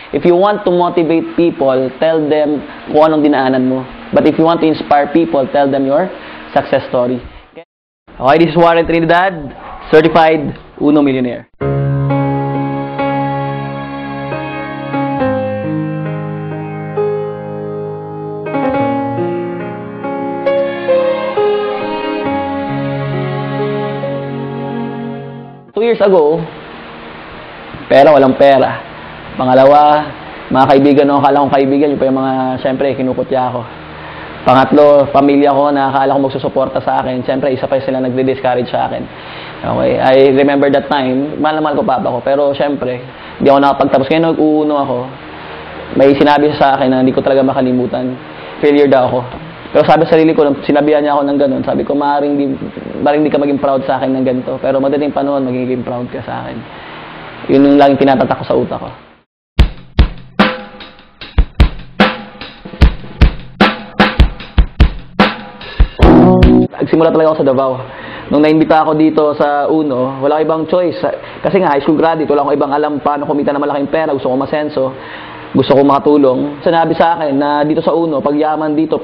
If you want to motivate people, tell them kung anong dinaanan mo. But if you want to inspire people, tell them your success story. Okay, this is Warren Trinidad, certified Uno Millionaire. Years ago, pera, walang pera. Pangalawa, mga kaibigan o akala kong kaibigan, yung pa yung mga, syempre, kinukutya ako. Pangatlo, pamilya ko na akala ko magsusuporta sa akin. Syempre, isa pa sila nagde-discourage sa akin. Okay, I remember that time, mahal na mahal ko papa ko, pero syempre, hindi ako nakapagtapos. Kaya nag-uuno ako, may sinabi sa akin na hindi ko talaga makalimutan. Failure daw ako. Pero sabi sa sarili ko, sinabihan niya ako ng ganun. Sabi ko, maaaring di ka maging proud sa akin ng ganito. Pero madaling panahon, magiging proud ka sa akin. Yun yung laging tinatatak ko sa utak ko. Nagsimula talaga ako sa Davao. Nung naimbita ako dito sa Uno, wala akong ibang choice. Kasi nga, high school graduate, wala akong ibang alam paano kumita ng malaking pera. Gusto ko masenso. Gusto ko makatulong. Sinabi sa akin na dito sa Uno, pag yaman dito,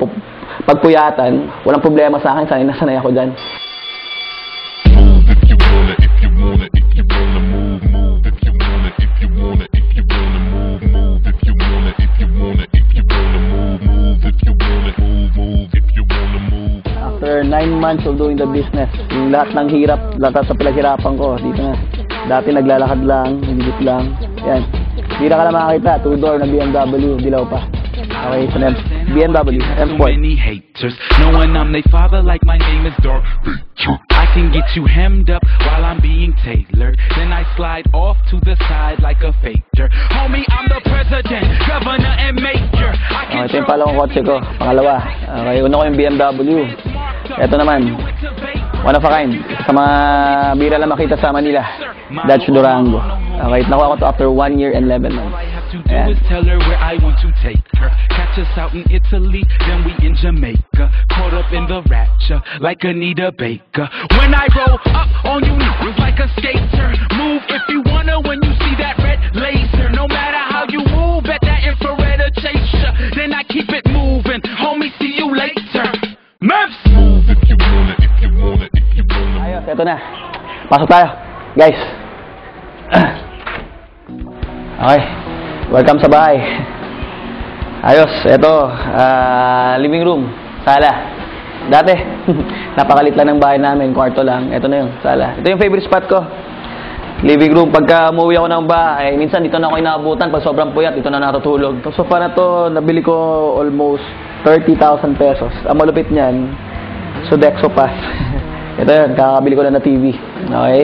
pagpuyatan, walang problema sa akin, sanay ako dyan. After 9 months of doing the business, yung lahat ng hirap, lahat sa pinaghirapan ko, dito na. Dati naglalakad lang, nagigit lang, yan. Hindi na ka na makakita, 2-door na BMW, dilaw pa. Okay, so then, BMW, M4. Knowing I'm their father like my name is Dark. I can get you hemmed up while I'm being tailored. Then I slide off to the side like a faker. Homie, I'm the president, governor, and mayor. Okay, ito yung palawang kotse ko, pangalawa. Okay, una ko yung BMW. Ito naman, one of a kind. Sa mga bira lang makita sa Manila, Dodge Durango. Okay, nakuha ko to after 1 year and 11 months. Ayan. Tell her where I want to take her. Catch us out in Italy, then we in Jamaica. Caught up in the rapture, like Anita Baker. When I roll up on you, it's like a skater. Move if you wanna when you see that red laser. No matter how you move, at that infrared or chaser. Then I keep it moving, homie, see you later. Maps! Move if you wanna, if you wanna, if you wanna. Ayos, eto na. Pasok tayo, guys. Okay, welcome sa bahay. Ayos, eto, living room, sala. Dati, napakalit lang ng bahay namin, kwarto lang. Eto na yung sala. Ito yung favorite spot ko. Living room, pagka umuwi ako ng bahay, minsan dito na ako inaabutan. Pag sobrang puyat, dito na natutulog. Itong sofa na to, nabili ko almost 30,000 pesos. Ang malupit niyan, Sodexo Pass. Ito yun, kakabili ko na TV. Okay?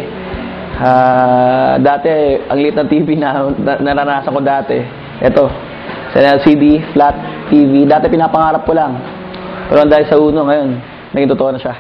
Dati, ang liit ng TV na naranasan ko dati. Ito, sa LCD, flat TV. Dati pinapangarap ko lang. Pero dahil sa Uno ngayon, naging totoo na siya.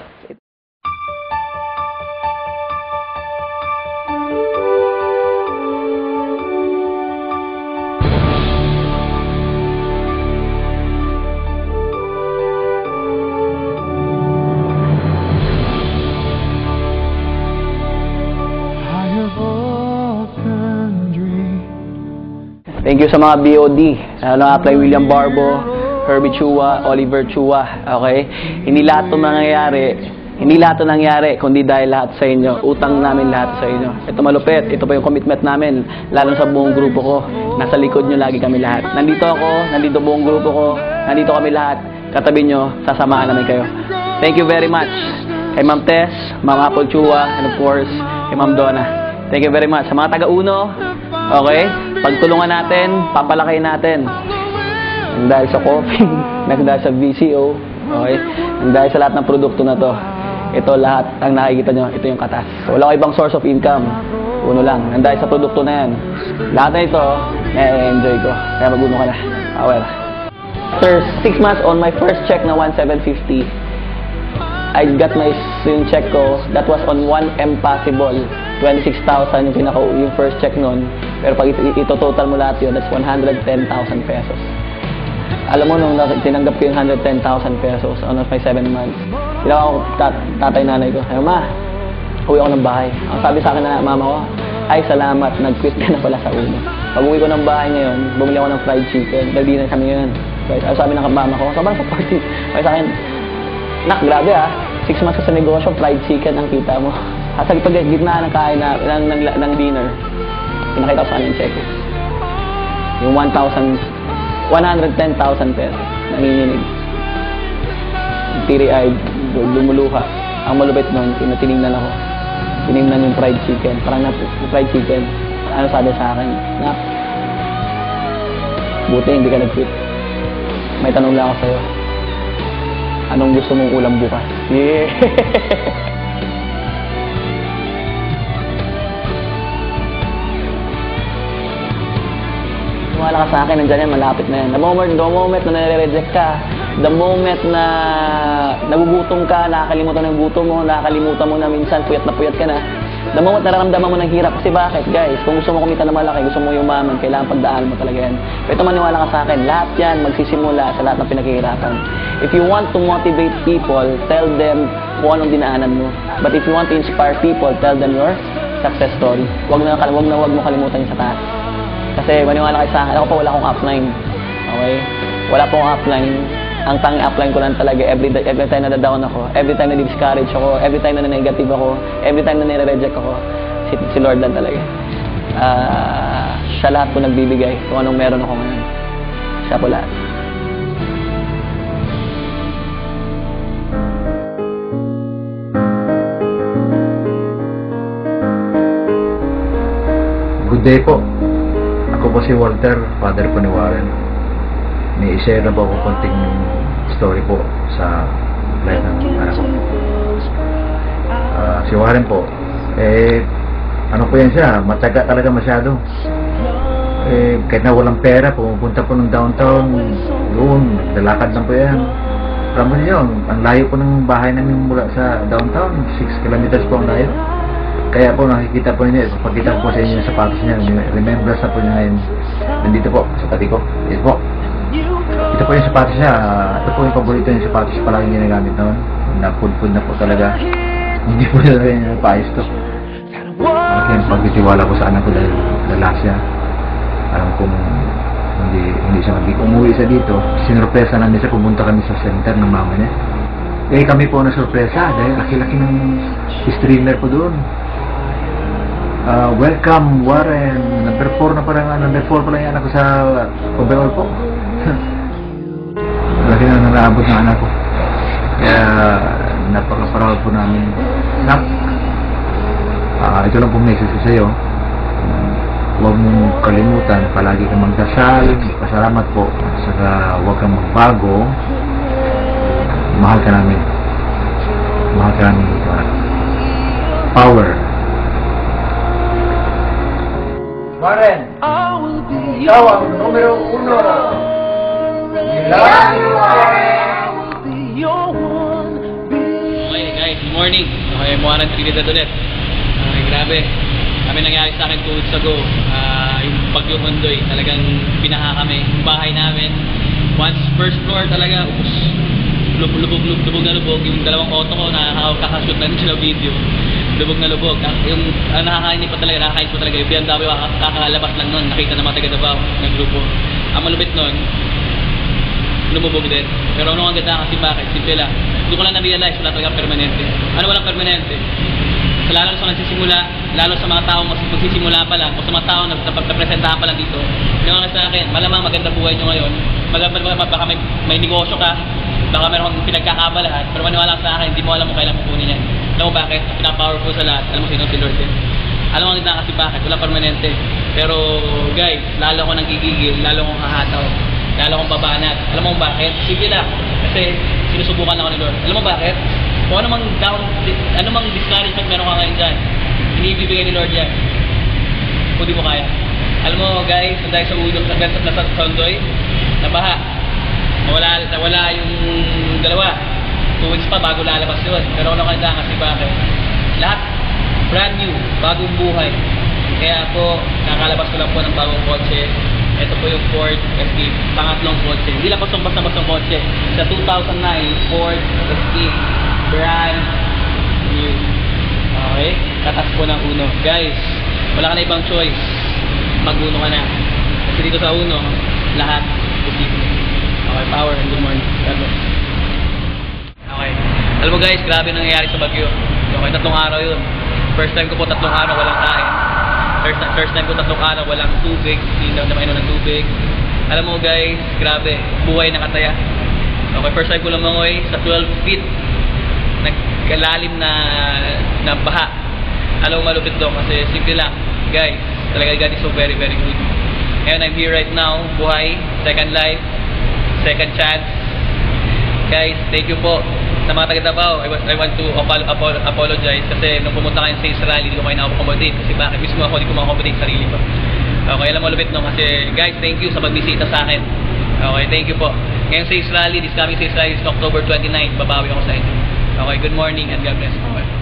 Thank you sa mga BOD. Na-apply William Barbo, Herbie Chua, Oliver Chua. Okay? Hindi lahat 'tong nangyari, kundi dahil lahat sa inyo. Utang namin lahat sa inyo. Ito malupit. Ito pa yung commitment namin, lalo sa buong grupo ko. Nasa likod nyo lagi kami lahat. Nandito ako, nandito buong grupo ko, nandito kami lahat. Katabi nyo, sasamahan namin kayo. Thank you very much. Kay Ma'am Tess, Ma'am Apple Chua, and of course, kay Ma'am Donna. Thank you very much. Sa mga taga-Uno, okay? Pagtulungan natin, papalaki natin. Nang dahil sa coffee, nang dahil sa VCO, okay? Nang dahil sa lahat ng produkto na to, ito lahat ang nakikita nyo, ito yung katas. Wala ko ibang source of income. Uno lang. Nang dahil sa produkto na yan. Lahat na ito, enjoy ko. Kaya mag-uno ka na. Power. After 6 months on my first check na 1,750, I got my yung check ko, that was on 1M possible. 26,000 yung first check nun. Pero pag ito total mo lahat yun, that's 110,000 pesos. Alam mo, nung tinanggap ko yung 110,000 pesos on my 7 months, tinawag ako tatay nanay ko, "Ay, ma, uwi ako ng bahay." Ang sabi sa akin na mama ko, "Ay, salamat, nag-quit ka na pala sa Uno." Pag uwi ko ng bahay ngayon, bumili ako ng fried chicken. Nag-dinner kami ngayon. Right? Sabi ng mama ko, sabang sa party. Kaya sa akin, nak, grabe 6 months ka sa negosyo, fried chicken ang kita mo. At sa gitna ng kain ng dinner, pinakita ko sa kanya yung check. Yung 110,000 pesos. Nanginginig. Teary-eyed, lumuluha. Ang malupit nun, tinignan ako. Tinignan yung fried chicken. Parang fried chicken. Ano sabi sa akin? Nak, buti hindi ka nag-quit. May tanong lang ako sa'yo. Anong gusto mong ulam bukas? Yeah! Wala ka sa akin, nandiyan yan, malapit na yan. The moment na nare-reject ka, the moment na nagugutom ka, nakakalimutan ng gutom mo, nakakalimutan mo na minsan, puyat ka na. The moment nararamdaman mo ng hirap, kasi bakit guys? Kung gusto mo kumita na malaki, gusto mo yumaman, kailangan pagdaan mo talaga yan. Pero maniwala ka sa akin, lahat yan magsisimula sa lahat ng pinaghihirapan. If you want to motivate people, tell them kung anong dinaanan mo. But if you want to inspire people, tell them your success story. Wag mo kalimutan yung sa taas. Kasi maniwala kayo sa akin, ako pa wala akong upline. Okay? Wala pong upline. Ang tanging upline ko lang talaga every time na down ako, every time na discourage ako, every time na negative ako, every time na nire-reject ako, si Lord lang talaga. Siya lahat po nagbibigay kung anong meron ako ngayon. Siya po lahat. Good day po. Ako po si Walter, father po ni Warren. May i-share na po ako konting story po sa life ng anak ko. Si Warren po, ano po yan siya, mataga talaga masyado. Kahit na walang pera, pumupunta po ng downtown, doon, lalakad lang po yan. Alam mo niyo, ang layo po ng bahay namin mula sa downtown, 6 kilometers po ang layo. Kaya po nakikita po niyo, pagkita ko po sa inyo yung sapatos niya, remembrance na po niya ngayon. Nandito po, sa tabi ko. Ito po. Ito po yung sapatos niya. Ito po yung paborito yung sapatos palagi ginagamit noon. Napudpud na po talaga. Hindi po talaga yung paayos to. Malaki ang pagtitiwala ko sa anak ko dahil lala siya. Alam kong hindi siya umuwi siya dito. Sinurpresa namin siya, pumunta kami sa center ng mama niya. Kami po na surpresa dahil laki-laki ng streamer po doon. Welcome Warren, number 4 na parang number 4 pala yung anak ko sa overall po. Laki na nalaabot ng anak ko. Kaya napaka-proud po namin. Nak, ito lang pong message ko sa iyo. Huwag mong kalimutan, palagi kang magdasal, pasalamat po, at saka huwag kang magbago. Mahal ka namin. Mahal ka namin dito. Power. Warren, ikaw ang numero 1. Love you, Warren. Okay guys, good morning. Okay, Warren Trinidad ulit. Okay, grabe. Kami nangyari sa akin 2 weeks ago. Yung Bagyong Ondoy, talagang binaha kami. Yung bahay namin, once first floor talaga, lubog na lubog. Yung dalawang auto ko, nakakashoot na rin sila video. Lubog na lubog. Yung nakakainip pa talaga, yung BMW kakalabas lang nun. Nakita na mga taga Davao ng grupo. Ang malupit nun, lumubog din. Pero ano ang ganda kasi bakit? Simple lang. Hindi ko lang na-realize wala talagang permanente. Ano walang permanente? So, lalo sa nagsisimula, lalo sa mga tao magsisimula pa lang, o sa mga tao na nagpapresentahan pa lang dito, yung sa akin, malamang maganda buhay nyo ngayon, baka may negosyo ka, baka meron kang pinagkakabalahan, pero maniwala sa akin, hindi mo alam kung kailan pupunin yan. Alam mo bakit? Ang pinaka-powerful sa lahat, alam mo sino si Lord din. Alam mo nga kasi bakit? Wala permanente. Pero guys, lalo ko nang gigigil, lalo kong hahataw, lalo kong babanat. Alam mo bakit? Sige lang. Kasi sinusubukan ako ni Lord. Alam mo bakit? Kung anumang discouragement meron ka ngayon dyan, inibibigay ni Lord yan. Kung di mo kaya. Alam mo guys, dahil sa ulo, sa Sondoy, nabaha. Nawala yung dalawa. 2 weeks pa bago lalabas yun. Pero ano kanda kasi bakit? Lahat brand new, bagong buhay. Kaya ako, nakalabas ko lang po ng bagong kotse. Ito po yung Ford Escape, pangatlong kotse. Hindi lang basta-basta kotse. Sa 2009, Ford Escape, brand new. Okay? Tatas po ng uno. Guys, wala ka na ibang choice. mag-uno ka na. Kasi dito sa uno, lahat posible. Okay, power and good morning. God bless. Okay. Alam mo guys, grabe nangyayari sa Baguio. Okay, 3 araw yun. First time ko po 3 araw walang kain. First time ko 3 araw walang tubig. Hindi na mainom ng tubig. Alam mo guys, grabe. Buhay na kataya. Okay, first time ko lumangoy sa 12 feet. Nagkalalim na baha. Alam mo malupit doon kasi simple lang. Guys, talaga God is so very very good. And I'm here right now. Buhay. Second life. Second chance. Guys, thank you po. Sa mga taga-Davao, I want to apologize kasi nung pumunta kayo sa Israel, hindi ko kayo na-accommodate kasi bakit mismo ako hindi ko ma-accommodate sarili ko. Okay, alam mo lupit no kasi guys, thank you sa pagbisita sa akin. Okay, thank you po. Ngayon sa Israel, this coming sa Israel is October 29, babawi ako sa inyo. Okay, good morning and God bless. Bye.